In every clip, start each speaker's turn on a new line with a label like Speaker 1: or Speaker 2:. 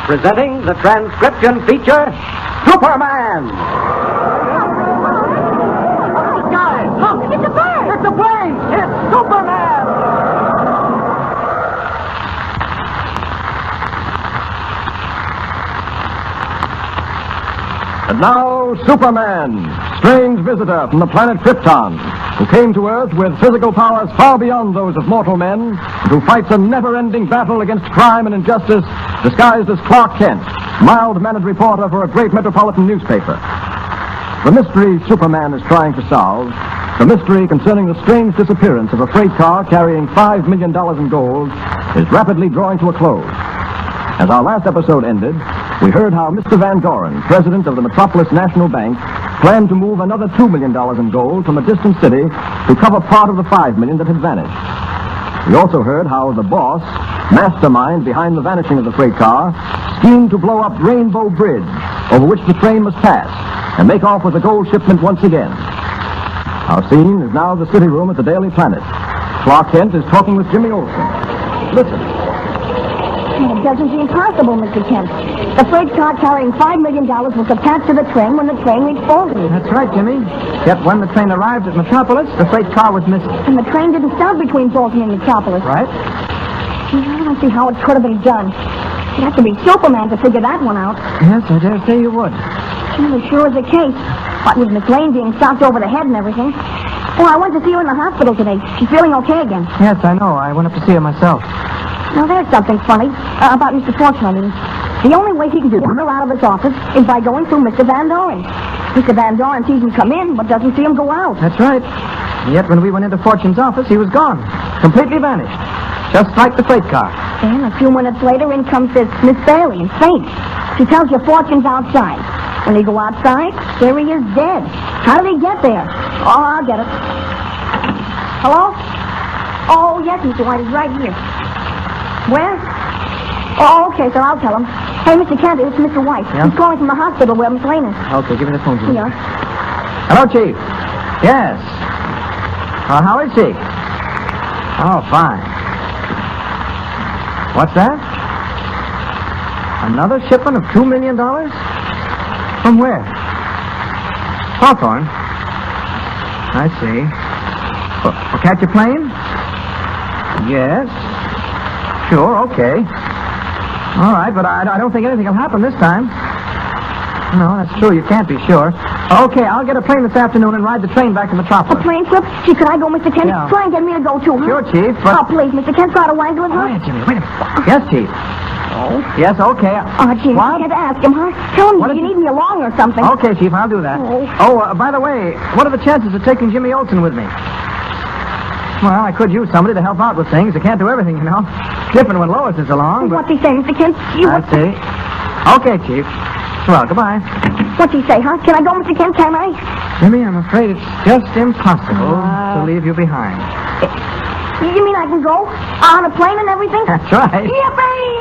Speaker 1: presenting the transcription feature, Superman. Guys, look! It's a bird! It's a plane! It's Superman!
Speaker 2: And now, Superman, strange visitor from the planet Krypton, who came to Earth with physical powers far beyond those of mortal men, and who fights a never-ending battle against crime and injustice, disguised as Clark Kent, mild-mannered reporter for a great metropolitan newspaper. The mystery Superman is trying to solve, the mystery concerning the strange disappearance of a freight car carrying $5 million in gold, is rapidly drawing to a close. As our last episode ended, we heard how Mr. Van Doren, president of the Metropolis National Bank, planned to move another $2 million in gold from a distant city to cover part of the $5 million that had vanished. We also heard how the boss, mastermind behind the vanishing of the freight car, schemed to blow up Rainbow Bridge, over which the train must pass, and make off with the gold shipment once again. Our scene is now the city room at the Daily Planet. Clark Kent is talking with Jimmy Olsen. Listen.
Speaker 3: It doesn't seem possible, Mr. Kent. The freight car carrying $5 million was attached to the train when the train reached Bolton.
Speaker 4: That's right, Jimmy. Yet when the train arrived at Metropolis, the freight car was missing.
Speaker 3: And the train didn't stop between Bolton and Metropolis.
Speaker 4: Right.
Speaker 3: I don't see how it could have been done. You'd have to be Superman to figure that one out.
Speaker 4: Yes, I dare say you would.
Speaker 3: Well, it sure is a case. What with Miss Lane being stopped over the head and everything. Oh, I went to see her in the hospital today. She's feeling okay again.
Speaker 4: Yes, I know. I went up to see her myself.
Speaker 3: Now, there's something funny about Mr. Fortune, I mean. The only way he can get her out of his office is by going through Mr. Van Doren. Mr. Van Doren sees him come in, but doesn't see him go out.
Speaker 4: That's right. And yet when we went into Fortune's office, he was gone. Completely vanished. Just like the freight car.
Speaker 3: Then, a few minutes later, in comes this Miss Bailey and faints. She tells you Fortune's outside. When they go outside, there he is dead. How did he get there? Oh, I'll get it. Hello? Oh, yes, Mr. White, he's right here. Where? Oh, okay, sir, I'll tell him. Hey, Mr. Kent, it's Mr. White.
Speaker 4: Yeah?
Speaker 3: He's calling from the hospital where Miss Lane is.
Speaker 4: Okay, give me the phone, Jimmy.
Speaker 3: Here.
Speaker 4: Hello, Chief. Yes. How is she? Oh, fine. What's that? Another shipment of $2 million? From where? Hawthorne. I see. For catch a plane? Yes. Sure, okay. All right, but I don't think anything will happen this time. No, that's true. You can't be sure. Okay, I'll get a plane this afternoon and ride the train back to Metropolis.
Speaker 3: A plane trip? Gee, could I go, Mr. Kent?
Speaker 4: Yeah.
Speaker 3: Try and get me to go, too, huh?
Speaker 4: Sure, Chief, but...
Speaker 3: Oh, please, Mr. Kent, try to wangle with her.
Speaker 4: Wait, Jimmy, wait a minute. Yes, Chief.
Speaker 3: Oh?
Speaker 4: Yes, okay.
Speaker 3: Oh, gee,
Speaker 4: What?
Speaker 3: you had to ask him, huh? Tell him
Speaker 4: What
Speaker 3: you
Speaker 4: did
Speaker 3: need me along or something.
Speaker 4: Okay, Chief, I'll do that.
Speaker 3: Oh.
Speaker 4: By the way, what are the chances of taking Jimmy Olsen with me? Well, I could use somebody to help out with things. I can't do everything, you know. Different when Lois is along, but...
Speaker 3: What's he say, Mr. Kent?
Speaker 4: I see. Okay, Chief. Well, goodbye.
Speaker 3: What's he say, huh? Can I go, Mr. Kent? Can I?
Speaker 4: Jimmy, I'm afraid it's just impossible to leave you behind.
Speaker 3: You mean I can go? On a plane and everything?
Speaker 4: That's right.
Speaker 3: Yippee!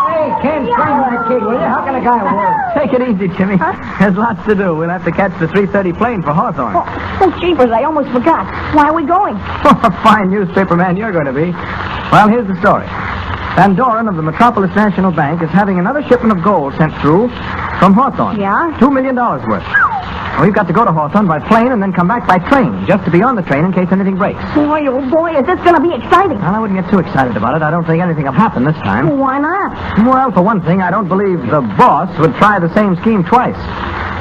Speaker 4: Hey, Ken, train that kid, will you? How can a guy work? Take it easy, Jimmy. There's lots to do. We'll have to catch the 3:30 plane for Hawthorne.
Speaker 3: Oh, jeepers, I almost forgot. Why are we going?
Speaker 4: A fine newspaper man you're going to be. Well, here's the story. Van Doren of the Metropolis National Bank is having another shipment of gold sent through from Hawthorne.
Speaker 3: Yeah?
Speaker 4: $2 million worth. We've got to go to Hawthorne by plane and then come back by train, just to be on the train in case anything breaks.
Speaker 3: Boy, oh boy, is this going to be exciting.
Speaker 4: Well, I wouldn't get too excited about it. I don't think anything will happen this time.
Speaker 3: Why not?
Speaker 4: Well, for one thing, I don't believe the boss would try the same scheme twice.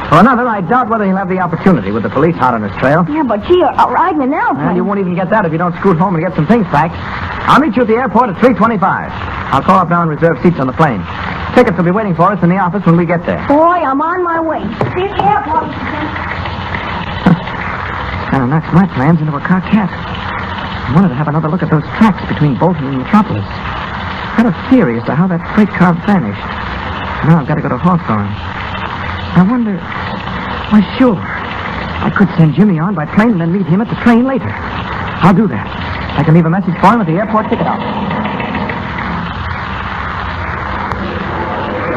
Speaker 4: For another, I doubt whether he'll have the opportunity with the police hot on his trail.
Speaker 3: Yeah, but gee, riding an airplane.
Speaker 4: Well, you won't even get that if you don't scoot home and get some things packed. I'll meet you at the airport at 3:25. I'll call up now and reserve seats on the plane. Tickets will be waiting for us in the office when we get there.
Speaker 3: Boy, I'm on my way. See you at the airport.
Speaker 4: Kind of knocks my plans into a cocked. I wanted to have another look at those tracks between Bolton and Metropolis. I've got a theory as to how that freight car vanished. Now I've got to go to Hawthorne. I wonder... Why, sure. I could send Jimmy on by plane and then meet him at the train later. I'll do that. I can leave a message for him at the airport ticket office.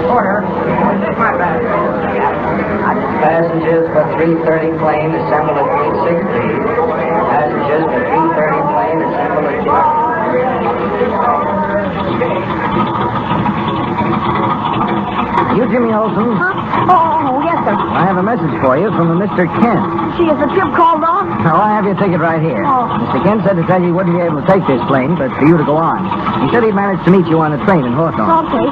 Speaker 4: Order. Take my bag.
Speaker 5: Passengers for 3:30 plane assemble at 3:60. Passengers for 3:30 plane assemble at 2.
Speaker 4: Jimmy Olsen.
Speaker 3: Huh? Oh, yes, sir.
Speaker 4: I have a message for you from a Mr. Kent.
Speaker 3: Gee, is the trip called off?
Speaker 4: Now, I have your ticket right here.
Speaker 3: Oh.
Speaker 4: Mr. Kent said to tell you he wouldn't be able to take this plane, but for you to go on. He said he'd managed to meet you on the train in Hawthorne.
Speaker 3: Okay.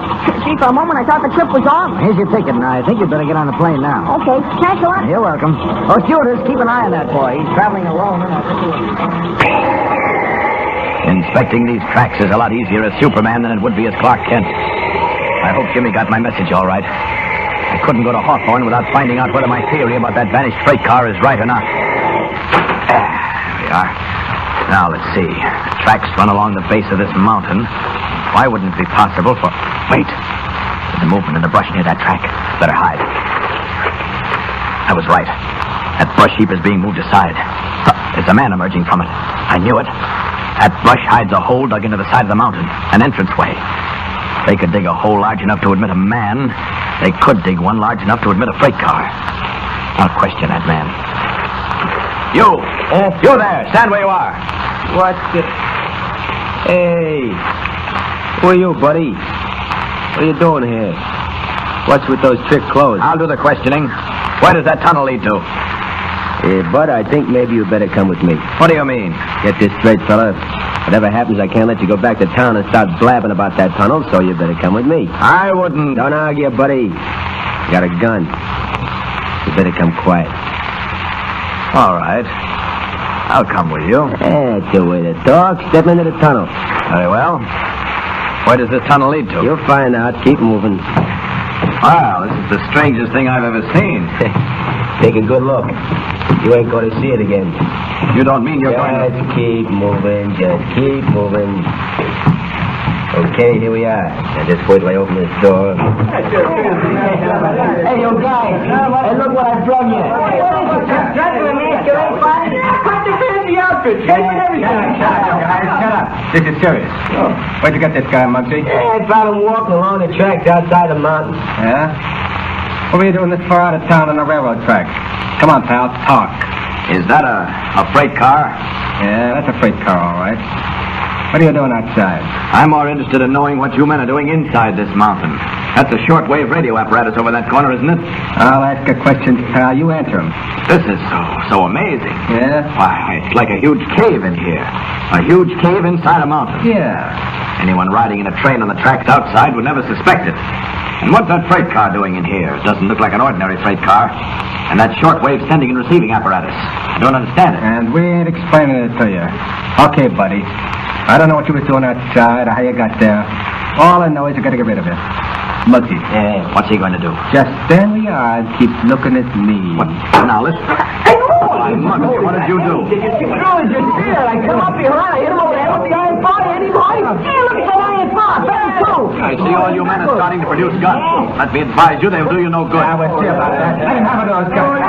Speaker 3: Gee, for a moment I thought the trip was on.
Speaker 4: Here's your ticket, and I think you'd better get on the plane now.
Speaker 3: Okay. Thanks a lot.
Speaker 4: You're welcome. Oh, stewardess, keep an eye on that boy. He's traveling alone.
Speaker 6: Inspecting these tracks is a lot easier as Superman than it would be as Clark Kent. I hope Jimmy got my message all right. I couldn't go to Hawthorne without finding out whether my theory about that vanished freight car is right or not. There we are. Now, let's see. The tracks run along the base of this mountain. Why wouldn't it be possible for... Wait. There's a movement in the brush near that track. Better hide. I was right. That brush heap is being moved aside. There's a man emerging from it. I knew it. That brush hides a hole dug into the side of the mountain. An entranceway. They could dig a hole large enough to admit a man. They could dig one large enough to admit a freight car. I'll question that man. You! You there! Stand where you are!
Speaker 7: What's it? Hey! Who are you, buddy? What are you doing here? What's with those trick clothes?
Speaker 6: I'll do the questioning. Where does that tunnel lead to?
Speaker 7: Bud, I think maybe you better come with me.
Speaker 6: What do you mean?
Speaker 7: Get this straight, fella. Whatever happens, I can't let you go back to town and start blabbing about that tunnel, so you better come with me.
Speaker 6: I wouldn't.
Speaker 7: Don't argue, buddy. You got a gun. You better come quiet.
Speaker 6: All right. I'll come with you.
Speaker 7: That's the way to talk. Step into the tunnel.
Speaker 6: Very well. Where does this tunnel lead to?
Speaker 7: You'll find out. Keep moving.
Speaker 6: Wow, this is the strangest thing I've ever seen.
Speaker 7: Take a good look. You ain't going to see it again.
Speaker 6: You don't mean you're going to...
Speaker 7: Just keep moving. Just keep moving. Okay, here we are. Now just wait till I open this door.
Speaker 1: Hey, you guys. Hey, look what I brought you. Put the fancy outfit. Shut
Speaker 6: up. This is serious. Where'd you get this guy, Muggsy?
Speaker 7: I found him walking along the tracks outside the mountain.
Speaker 6: Yeah? What were you doing this far out of town on the railroad tracks? Come on, pal, talk. Is that a freight car?
Speaker 2: Yeah, that's a freight car, all right. What are you doing outside?
Speaker 6: I'm more interested in knowing what you men are doing inside this mountain. That's a shortwave radio apparatus over that corner, isn't it?
Speaker 2: I'll ask a question, pal. You answer him.
Speaker 6: This is so amazing.
Speaker 2: Yeah?
Speaker 6: Why, it's like a huge cave in here. A huge cave inside a mountain.
Speaker 2: Yeah.
Speaker 6: Anyone riding in a train on the tracks outside would never suspect it. And what's that freight car doing in here? It doesn't look like an ordinary freight car. And that shortwave sending and receiving apparatus. I don't understand it.
Speaker 2: And we ain't explaining it to you. Okay, buddy. I don't know what you was doing outside or how you got there. All I know is you got to get rid of it. Muggsy.
Speaker 6: Yeah. What's he going to do?
Speaker 2: Just stand where you are and keep looking at me.
Speaker 6: What? Now, listen. Why, Muggsy, what did you do?
Speaker 1: I was just here. I come up behind. I hit him over the head with the iron bar. Hit him high. Hey, look at that iron bar. Very true.
Speaker 6: I see all you men are starting to produce guns. Let me advise you, they'll do you no good.
Speaker 2: I will see about that. I didn't have one of those guns.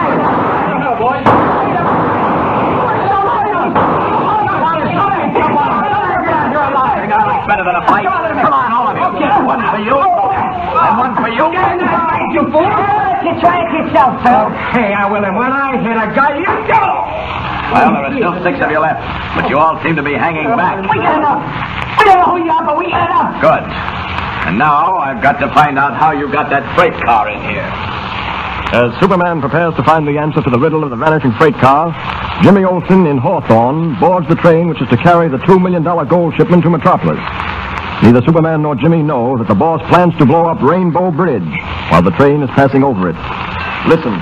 Speaker 6: Better than a fight. Come on, all of you. One for you, and one for you.
Speaker 1: You fool. You try it yourself, sir.
Speaker 2: Hey, I will, and when I hit a guy, you go!
Speaker 6: Well, there are still 6 of you left, but you all seem to be hanging back.
Speaker 1: We got enough. We don't know who you are, but we got enough.
Speaker 6: Good. And now I've got to find out how you got that freight car in here.
Speaker 2: As Superman prepares to find the answer to the riddle of the vanishing freight car, Jimmy Olsen in Hawthorne boards the train which is to carry the $2 million gold shipment to Metropolis. Neither Superman nor Jimmy know that the boss plans to blow up Rainbow Bridge while the train is passing over it. Listen.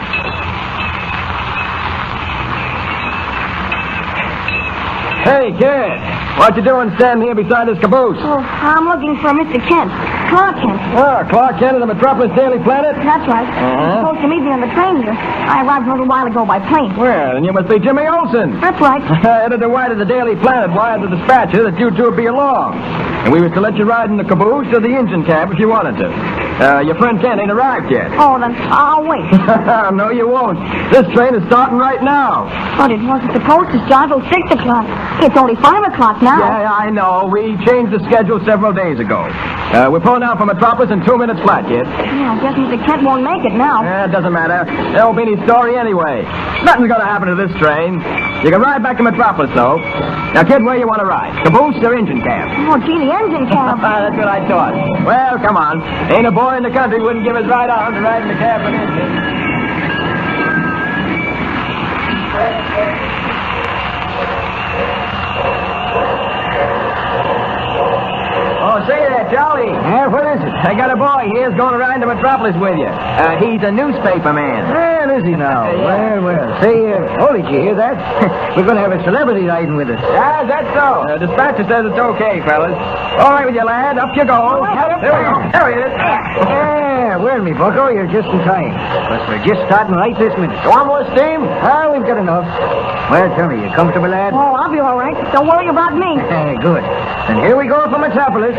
Speaker 2: Hey, kid. What you doing standing here beside this caboose?
Speaker 3: Oh, I'm looking for Mr. Kent. Clark Kent.
Speaker 2: Oh, Clark Kent of the Metropolis Daily Planet?
Speaker 3: That's right. He's supposed to meet me on the train here. I arrived a little while ago by plane.
Speaker 2: Well, then you must be Jimmy Olsen.
Speaker 3: That's right.
Speaker 2: Editor White of the Daily Planet wired the dispatcher that you two would be along. And we was to let you ride in the caboose or the engine cab if you wanted to. Your friend Kent ain't arrived yet.
Speaker 3: Oh, then I'll wait.
Speaker 2: No, you won't. This train is starting right now.
Speaker 3: But it wasn't supposed to start till 6 o'clock. It's only 5 o'clock now.
Speaker 2: Yeah, I know. We changed the schedule several days ago. We're pulling out from Metropolis in 2 minutes flat, kid.
Speaker 3: Yeah, I guess Mr. Kent won't make it now.
Speaker 2: It doesn't matter. There won't be any story anyway.
Speaker 7: Nothing's going to happen to this train. You can ride back to Metropolis, though. Now, kid, where you want to ride? Caboose or engine cab?
Speaker 3: Oh, gee, the engine cab.
Speaker 7: That's what I thought. Well, come on. Ain't a boy in the country wouldn't give his right arm to ride in the cab with an engine. Oh, say there, Charlie.
Speaker 1: Yeah, what is it?
Speaker 7: I got a boy here's going to ride to Metropolis with you. He's a newspaper man.
Speaker 1: Well, is he now?
Speaker 7: Yeah.
Speaker 1: Well. Say, Ole, did you hear that? We're going to have a celebrity riding with us.
Speaker 7: Yeah, that's so. Dispatcher says it's okay, fellas. All right with you, lad. Up you go. There we go. There he is.
Speaker 1: Yeah, well, me bucko, you're just in time. But we're just starting right this minute.
Speaker 7: You want more steam?
Speaker 1: Ah, we've got enough. Well, tell me, you comfortable, lad?
Speaker 3: Oh, I'll be all right. Don't worry about me.
Speaker 1: Good. And here we go for Metropolis.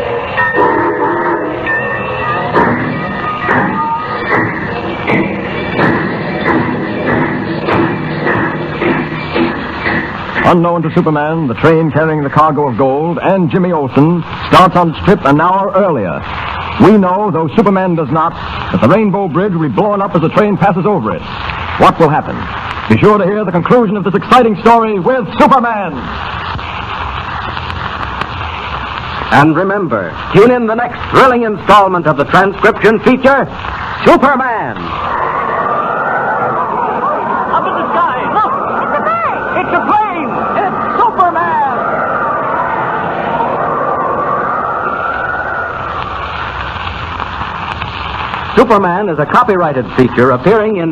Speaker 2: Unknown to Superman, the train carrying the cargo of gold and Jimmy Olsen starts on its trip an hour earlier. We know, though Superman does not, that the Rainbow Bridge will be blown up as the train passes over it. What will happen? Be sure to hear the conclusion of this exciting story with Superman.
Speaker 8: And remember, tune in the next thrilling installment of the transcription feature, Superman.
Speaker 1: Up in the sky. Look, it's a bird. It's a plane. It's Superman.
Speaker 8: Superman is a copyrighted feature appearing in